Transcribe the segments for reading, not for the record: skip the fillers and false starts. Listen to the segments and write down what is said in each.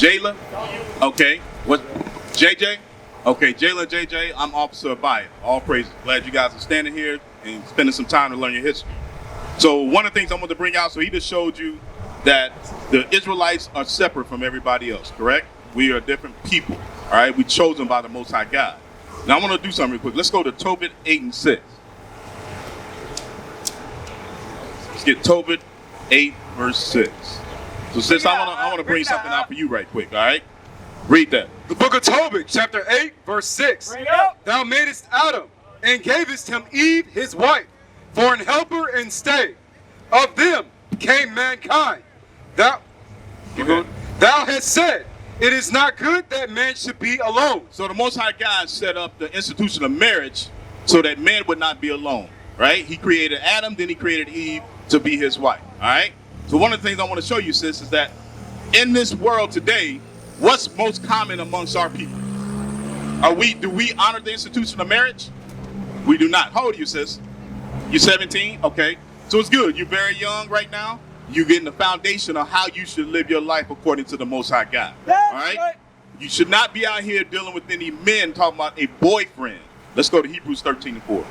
Jayla? Okay. What? JJ? Okay, Jayla, JJ, I'm Officer Abaya. All praises. Glad you guys are standing here and spending some time to learn your history. So one of the things I want to bring out, so he just showed you that the Israelites are separate from everybody else, correct? We are different people, all right? We're chosen by the Most High God. Now I want to do something real quick. Let's go to TOBIT 8 and 6. Let's get TOBIT 8 verse 6. So sis, I want to bring something out for you right quick, all right? Read that. The book of Tobit, chapter 8, verse 6. Thou madest Adam, and gavest him Eve, his wife, for an helper and stay. Of them came mankind. Thou hast said, it is not good that man should be alone. So the Most High God set up the institution of marriage so that man would not be alone, right? He created Adam, then he created Eve to be his wife, all right? So one of the things I want to show you, sis, is that in this world today, what's most common amongst our people? Do we honor the institution of marriage? We do not. How old are you, sis? You're 17? Okay. So it's good. You're very young right now. You're getting the foundation of how you should live your life according to the Most High God. All right? You should not be out here dealing with any men talking about a boyfriend. Let's go to Hebrews 13 and 4.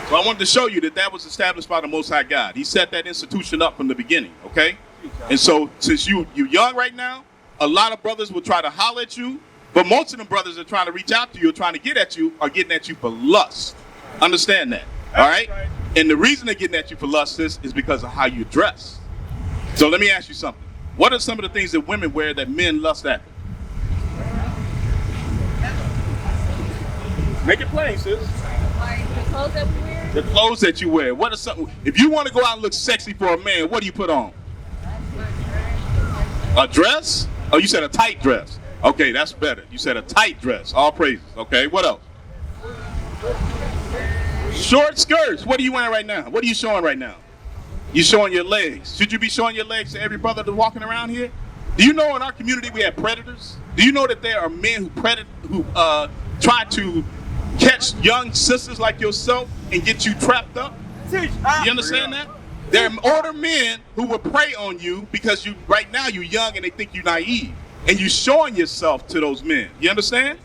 So I wanted to show you that was established by the Most High God. He set that institution up from the beginning, okay? And so since you're young right now, a lot of brothers will try to holler at you, but most of them brothers are trying to reach out to you or trying to get at you are getting at you for lust. Understand that, all right? And the reason they're getting at you for lust is because of how you dress. So let me ask you something. What are some of the things that women wear that men lust after? Make it plain, sis. Like the clothes that we wear? The clothes that you wear. What are some? If you want to go out and look sexy for a man, what do you put on? A dress? Oh, you said a tight dress. Okay, that's better. You said a tight dress. All praises. Okay, what else? Short skirts. What are you wearing right now? What are you showing right now? You showing your legs. Should you be showing your legs to every brother that's walking around here? Do you know in our community we have predators? Do you know that there are men who try to catch young sisters like yourself and get you trapped up? You understand that? There are older men who will prey on you because right now you're young and they think you're naive. And you're showing yourself to those men. You understand?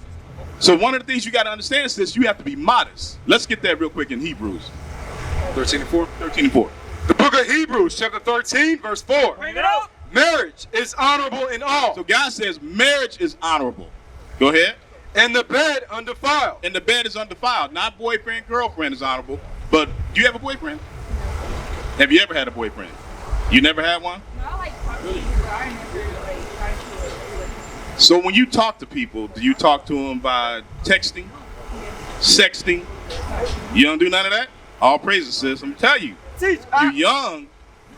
So one of the things you got to understand is this: you have to be modest. Let's get that real quick in Hebrews. 13 and 4. 13 and 4. The book of Hebrews, chapter 13, verse 4. Bring it up. Marriage is honorable in all. So God says marriage is honorable. Go ahead. And the bed undefiled. And the bed is undefiled. Not boyfriend, girlfriend is honorable. But do you have a boyfriend? Have you ever had a boyfriend? You never had one? No, I like talking, but I never like tried to. So when you talk to people, do you talk to them by texting, sexting? You don't do none of that? All praises, sis. I'm tell you, you're young,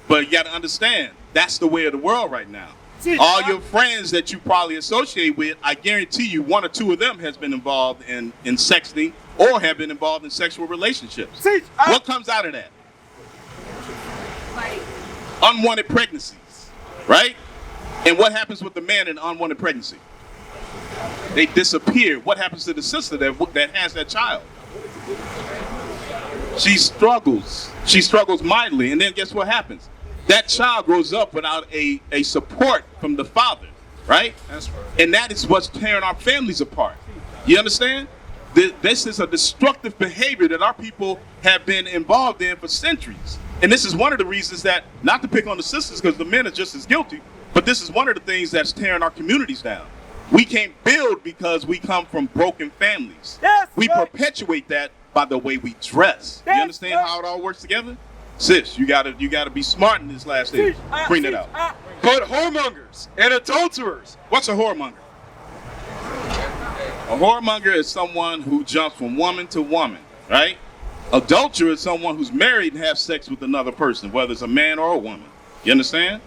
but you got to understand that's the way of the world right now. All your friends that you probably associate with, I guarantee you, one or two of them has been involved in sexting or have been involved in sexual relationships. What comes out of that? Like Unwanted pregnancies, right? And what happens with the man in unwanted pregnancy? They disappear. What happens to the sister that has that child? She struggles. She struggles mightily. And then guess what happens? That child grows up without a support from the father, right? That's right. And that is what's tearing our families apart. You understand? This is a destructive behavior that our people have been involved in for centuries. And this is one of the reasons that, not to pick on the sisters because the men are just as guilty, but this is one of the things that's tearing our communities down. We can't build because we come from broken families. Yes, we right. perpetuate that by the way we dress. You Yes, understand right. how it all works together? Sis, you gotta be smart in this last stage. Bring it out. But whoremongers and adulterers. What's a whoremonger? A whoremonger is someone who jumps from woman to woman, right? Adulterer is someone who's married and has sex with another person, whether it's a man or a woman. You understand?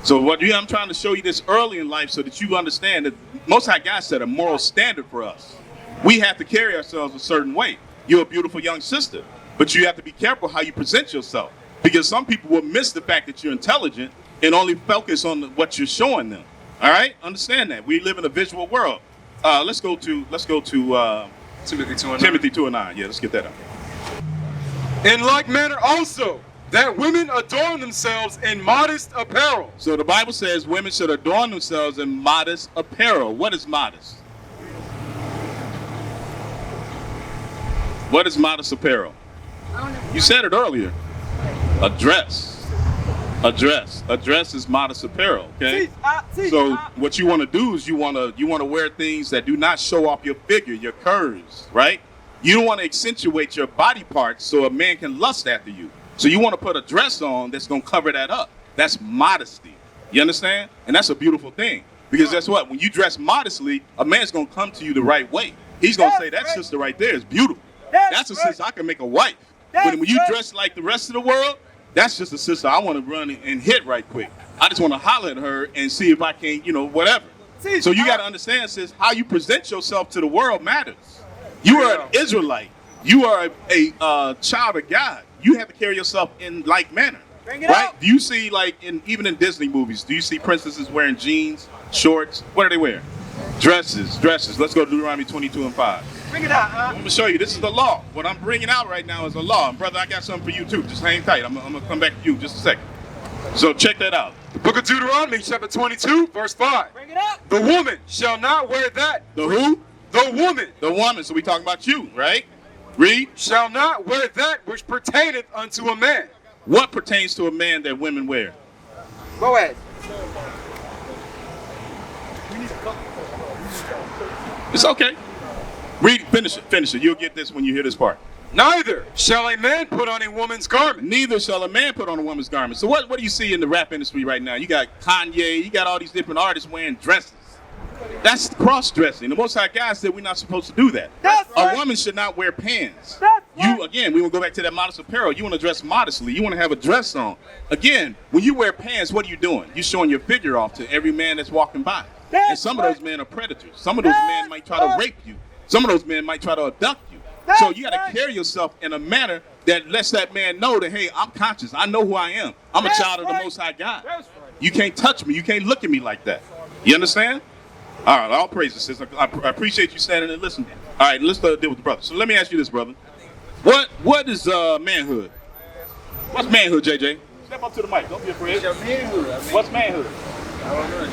So I'm trying to show you this early in life so that you understand that Most High God set a moral standard for us. We have to carry ourselves a certain way. You're a beautiful young sister, but you have to be careful how you present yourself, because some people will miss the fact that you're intelligent and only focus on what you're showing them. All right? Understand that. We live in a visual world. Let's go to Timothy 2:9. Timothy 2:9. Yeah, let's get that up. In like manner also, that women adorn themselves in modest apparel. So the Bible says women should adorn themselves in modest apparel. What is modest? What is modest apparel? You said it earlier. A dress. A dress. A dress is modest apparel. Okay. So what you want to do is you want to wear things that do not show off your figure, your curves, right? You don't want to accentuate your body parts so a man can lust after you. So you want to put a dress on that's going to cover that up. That's modesty. You understand? And that's a beautiful thing. Because guess what? When you dress modestly, a man's going to come to you the right way. He's going to say, that sister right there is beautiful. That's a sister I can make a wife. But when you dress like the rest of the world, that's just a sister I want to run and hit right quick. I just want to holler at her and see if I can, whatever. So you got to understand, sis, how you present yourself to the world matters. You are an Israelite. You are a child of God. You have to carry yourself in like manner. Right? Do you see, even in Disney movies, do you see princesses wearing jeans, shorts? What do they wear? Dresses. Let's go to Deuteronomy 22 and 5. Bring it out, I'm going to show you. This is the law. What I'm bringing out right now is the law. And brother, I got something for you too. Just hang tight. I'm going to come back to you in just a second. So check that out. The book of Deuteronomy, chapter 22, verse 5. Bring it up. The woman shall not wear that. The who? The woman. The woman. So we talking about you, right? Read. Shall not wear that which pertaineth unto a man. What pertains to a man that women wear? Go ahead. It's okay. Read, finish it. You'll get this when you hear this part. Neither shall a man put on a woman's garment. Neither shall a man put on a woman's garment. So what do you see in the rap industry right now? You got Kanye, you got all these different artists wearing dresses. That's cross-dressing. The Most High God said we're not supposed to do that. A woman should not wear pants. We will go back to that modest apparel. You want to dress modestly. You want to have a dress on. Again, when you wear pants, what are you doing? You're showing your figure off to every man that's walking by. And some of those men are predators. Some of those men might try to rape you. Some of those men might try to abduct you. So you got to carry yourself in a manner that lets that man know that, hey, I'm conscious. I know who I am. I'm a child of the Most High God. You can't touch me. You can't look at me like that. You understand? All right, all praises, sis. I appreciate you standing and listening. All right, let's deal with the brother. So let me ask you this, brother. What is manhood? What's manhood, JJ? Step up to the mic. Don't be afraid. What's manhood? I don't know.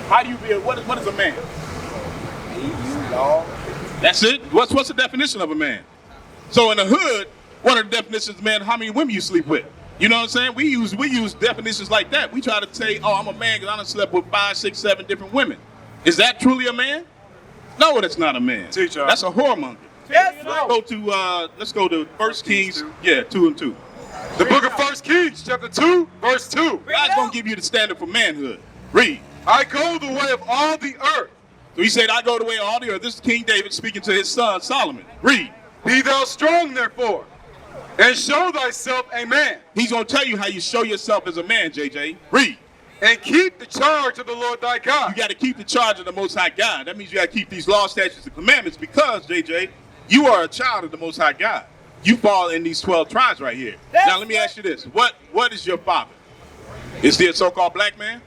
How do you be? What is a man? That's it. What's the definition of a man? So in the hood, one of the definitions, man, how many women you sleep with? You know what I'm saying? We use definitions like that. We try to say, oh, I'm a man because I done slept with 5, 6, 7 different women. Is that truly a man? No, that's not a man. Teacher. That's a whoremonger. Yes, Let's go to 1 Kings, 2 and 2. The book of 1 Kings, chapter 2, verse 2. God's gonna give you the standard for manhood. Read. I go the way of all the earth. So he said, I go the way of all the earth. This is King David speaking to his son Solomon. Read. Be thou strong, therefore, and show thyself a man. He's gonna tell you how you show yourself as a man, JJ. Read. And keep the charge of the Lord thy God. You got to keep the charge of the Most High God. That means you got to keep these laws, statutes, and commandments because, JJ, you are a child of the Most High God. You fall in these 12 tribes right here. Now, let me ask you this. What is your father? Is he a so-called black man?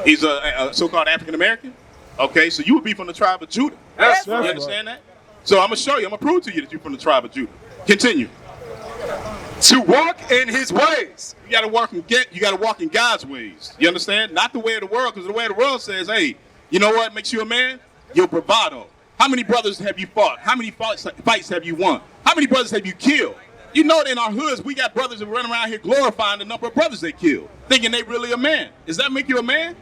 He's a so-called African-American? Okay, so you would be from the tribe of Judah. Yes, You understand that? So I'm going to show you. I'm going to prove to you that you're from the tribe of Judah. Continue. To walk in his ways. You got to walk in God's ways. You understand? Not the way of the world, because the way of the world says, hey, you know what makes you a man? Your bravado. How many brothers have you fought? How many fights have you won? How many brothers have you killed? You know that in our hoods, we got brothers that run around here glorifying the number of brothers they killed, thinking they really a man. Does that make you a man?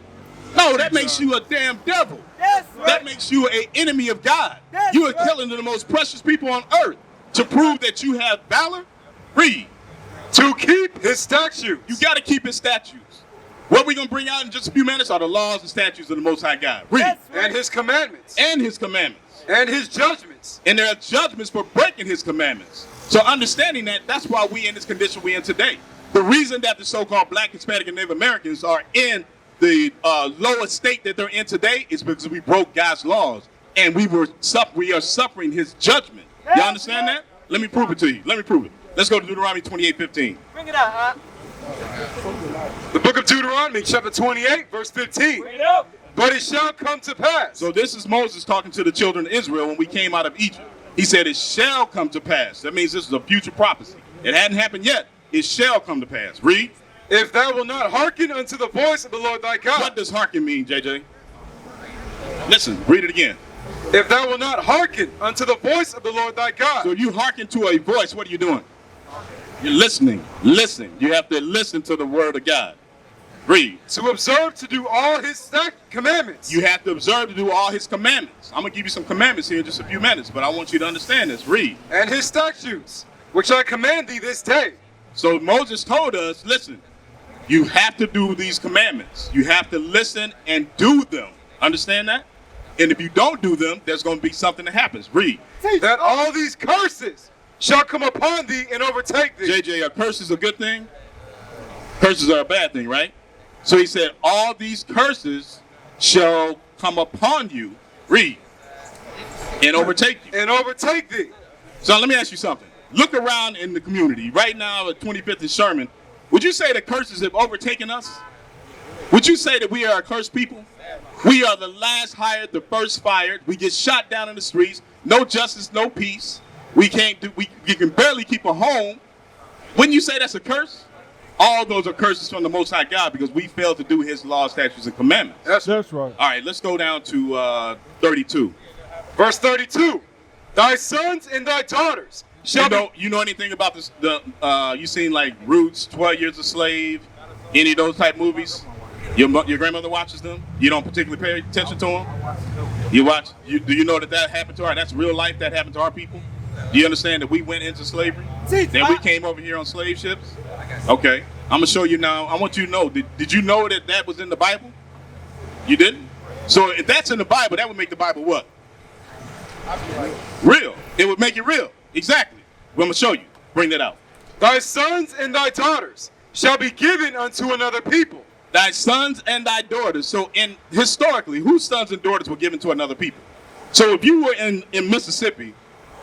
No, that makes you a damn devil. That makes you an enemy of God. You are killing the most precious people on earth to prove that you have valor. Read. To keep his statutes. You got to keep his statutes. What we're going to bring out in just a few minutes are the laws and statutes of the Most High God. Read. And his commandments. And his commandments. And his judgments. And there are judgments for breaking his commandments. So understanding that, that's why we in this condition we're in today. The reason that the so-called Black, Hispanic, and Native Americans are in the lowest state that they're in today is because we broke God's laws. And we are suffering his judgment. You understand that? Let me prove it to you. Let me prove it. Let's go to Deuteronomy 28:15. Bring it out, The book of Deuteronomy, chapter 28, verse 15. Bring it up. But it shall come to pass. So this is Moses talking to the children of Israel when we came out of Egypt. He said, it shall come to pass. That means this is a future prophecy. It hadn't happened yet. it shall come to pass. Read. If thou wilt not hearken unto the voice of the Lord thy God. What does hearken mean, JJ? Listen, read it again. If thou wilt not hearken unto the voice of the Lord thy God. So if you hearken to a voice, what are you doing? You're listening. Listen. You have to listen to the word of God. Read. To observe to do all his commandments. You have to observe to do all his commandments. I'm going to give you some commandments here in just a few minutes, but I want you to understand this. Read. And his statutes, which I command thee this day. So Moses told us, listen, you have to do these commandments. You have to listen and do them. Understand that? And if you don't do them, there's going to be something that happens. Read. That all these curses shall come upon thee and overtake thee. JJ, are curses a good thing? Curses are a bad thing, right? So he said, all these curses shall come upon you. Read. And overtake you. And overtake thee. So let me ask you something. Look around in the community. Right now at 25th and Sherman, would you say that curses have overtaken us? Would you say that we are a cursed people? We are the last hired, the first fired. We get shot down in the streets. No justice, no peace. We can barely keep a home. Wouldn't you say that's a curse? All those are curses from the Most High God because we failed to do his laws, statutes, and commandments. That's right. All right, let's go down to 32. Verse 32. Thy sons and thy daughters shall You know anything about this? You seen like Roots, 12 Years a Slave, any of those type movies? Your grandmother watches them? You don't particularly pay attention to them? You watch? Do you know that happened to that's real life that happened to our people? Do you understand that we went into slavery? Then we came over here on slave ships? Okay. I'm going to show you now. I want you to know. Did you know that was in the Bible? You didn't? So if that's in the Bible, that would make the Bible what? Real. It would make it real. Exactly. Well, I'm going to show you. Bring that out. Thy sons and thy daughters shall be given unto another people. Thy sons and thy daughters. So historically, whose sons and daughters were given to another people? So if you were in Mississippi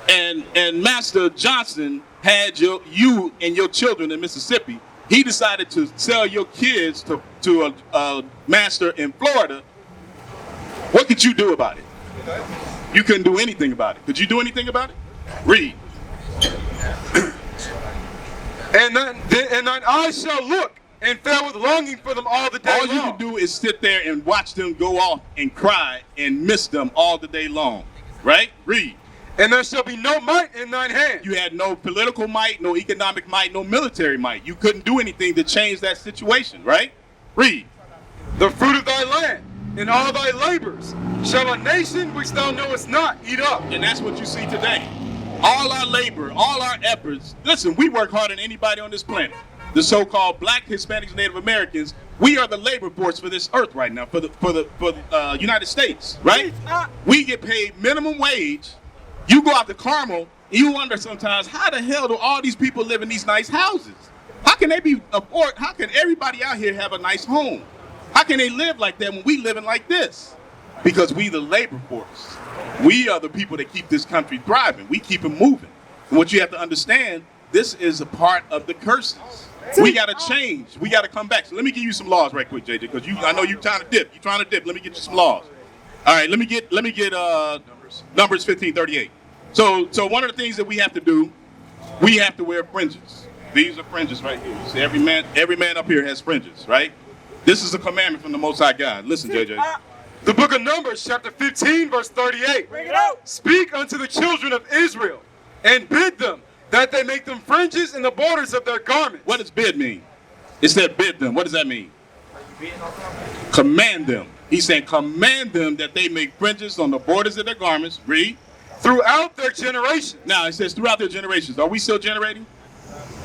and Master Johnson had you and your children in Mississippi, he decided to sell your kids to a master in Florida, what could you do about it? You couldn't do anything about it. Could you do anything about it? Read. And thine eyes shall look and fail with longing for them all the day long. All you can do is sit there and watch them go off and cry and miss them all the day long. Right? Read. And there shall be no might in thine hand. You had no political might, no economic might, no military might. You couldn't do anything to change that situation, right? Read. The fruit of thy land and all thy labors shall a nation which thou knowest not eat up. And that's what you see today. All our labor, all our efforts. Listen, we work harder than anybody on this planet. The so-called Black, Hispanics, Native Americans, we are the labor force for this earth right now, for the United States, right? We get paid minimum wage. You go out to Carmel, and you wonder sometimes, how the hell do all these people live in these nice houses? How can how can everybody out here have a nice home? How can they live like that when we living like this? Because we the labor force. We are the people that keep this country thriving. We keep it moving. And what you have to understand, this is a part of the curses. We got to change. We got to come back. So let me give you some laws right quick, JJ, because I know you're trying to dip. You're trying to dip. Let me get you some laws. All right, let me get Numbers 15:38. So one of the things that we have to do, we have to wear fringes. These are fringes right here. See, every man up here has fringes, right? This is a commandment from the Most High God. Listen, JJ. The book of Numbers, chapter 15, verse 38. Bring it out. Speak unto the children of Israel, and bid them that they make them fringes in the borders of their garments. What does bid mean? It said bid them. What does that mean? Command them. He's saying command them that they make fringes on the borders of their garments. Read. Throughout their generations. Now, it says throughout their generations. Are we still generating?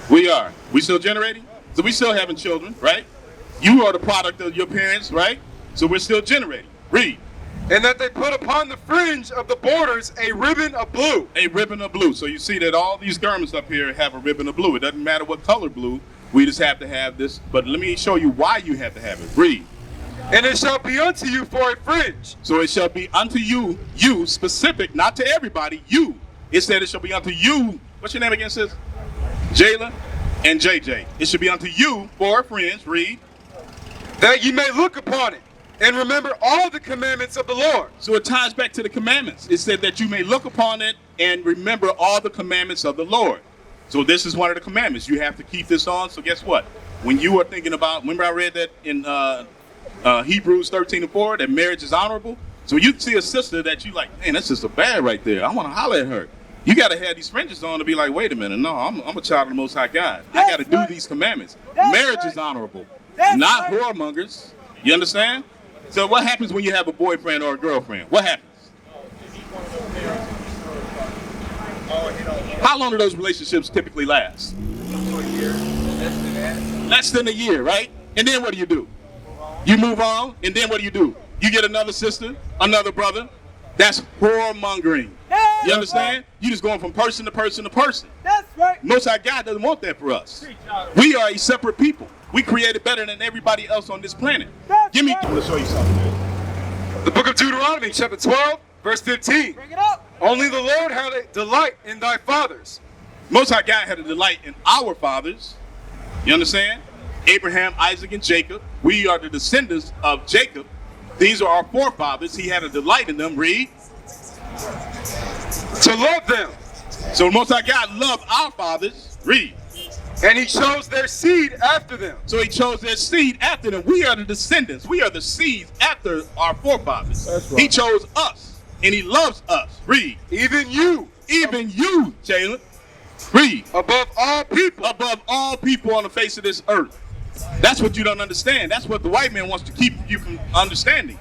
We are. We still generating? So we still having children, right? You are the product of your parents, right? So we're still generating. Read. And that they put upon the fringe of the borders a ribbon of blue. A ribbon of blue. So you see that all these garments up here have a ribbon of blue. It doesn't matter what color blue. We just have to have this. But let me show you why you have to have it. Read. And it shall be unto you for a fringe. So it shall be unto you, you specific, not to everybody, you. It said it shall be unto you. What's your name again, sis? Jayla and JJ. It should be unto you for a fringe. Read. That ye may look upon it and remember all the commandments of the Lord. So it ties back to the commandments. It said that you may look upon it and remember all the commandments of the Lord. So this is one of the commandments. You have to keep this on. So guess what? When you are thinking about, remember I read that in Hebrews 13:4, that marriage is honorable. So you see a sister that you like, man, that sister bad right there. I want to holler at her. You got to have these fringes on to be like, wait a minute, no, I'm a child of the Most High God. I got to do these commandments. Marriage is honorable, not whoremongers. You understand? So what happens when you have a boyfriend or a girlfriend? What happens? How long do those relationships typically last? Less than a year, right? And then what do? You move on, and then what do? You get another sister, another brother. That's whoremongering. You understand? You just going from person to person to person. That's right. Most High God doesn't want that for us. We are a separate people. We created better than everybody else on this planet. I'm going to show you something. The book of Deuteronomy, chapter 12, verse 15. Bring it up. Only the Lord had a delight in thy fathers. Most High God had a delight in our fathers. You understand? Abraham, Isaac, and Jacob. We are the descendants of Jacob. These are our forefathers. He had a delight in them. Read. To love them. So Most High God loved our fathers. Read. And he chose their seed after them. So he chose their seed after them. We are the descendants. We are the seeds after our forefathers. That's right. He chose us, and he loves us. Read. Even you. Even you, Jalen. Read. Above all people. Above all people on the face of this earth. That's what you don't understand. That's what the white man wants to keep you from understanding.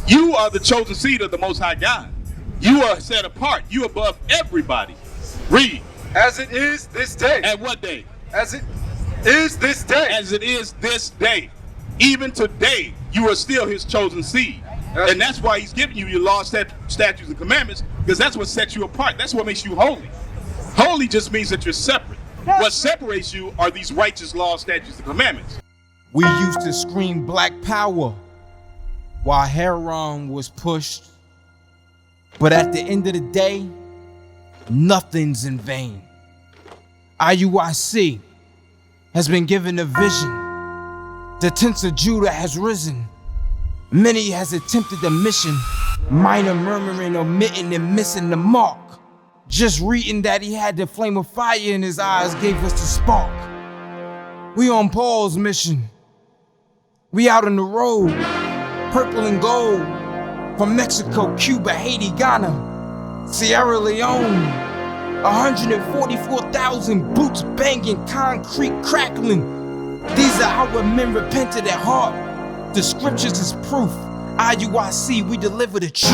You are the chosen seed of the Most High God. You are set apart. You above everybody. Read. As it is this day. At what day? As it is this day. As it is this day. Even today, you are still his chosen seed. And that's why he's giving you your laws, statutes, and commandments, because that's what sets you apart. That's what makes you holy. Holy just means that you're separate. What separates you are these righteous laws, statutes, and commandments. We used to scream black power while heroin was pushed. But at the end of the day, nothing's in vain. IUIC has been given a vision. The tents of Judah has risen. Many has attempted the mission, minor murmuring, omitting, and missing the mark. Just reading that he had the flame of fire in his eyes gave us the spark. We on Paul's mission. We out on the road, purple and gold, from Mexico, Cuba, Haiti, Ghana, Sierra Leone. 144,000 boots banging, concrete crackling. These are our men repented at heart. The scriptures is proof. IUIC, we deliver the truth.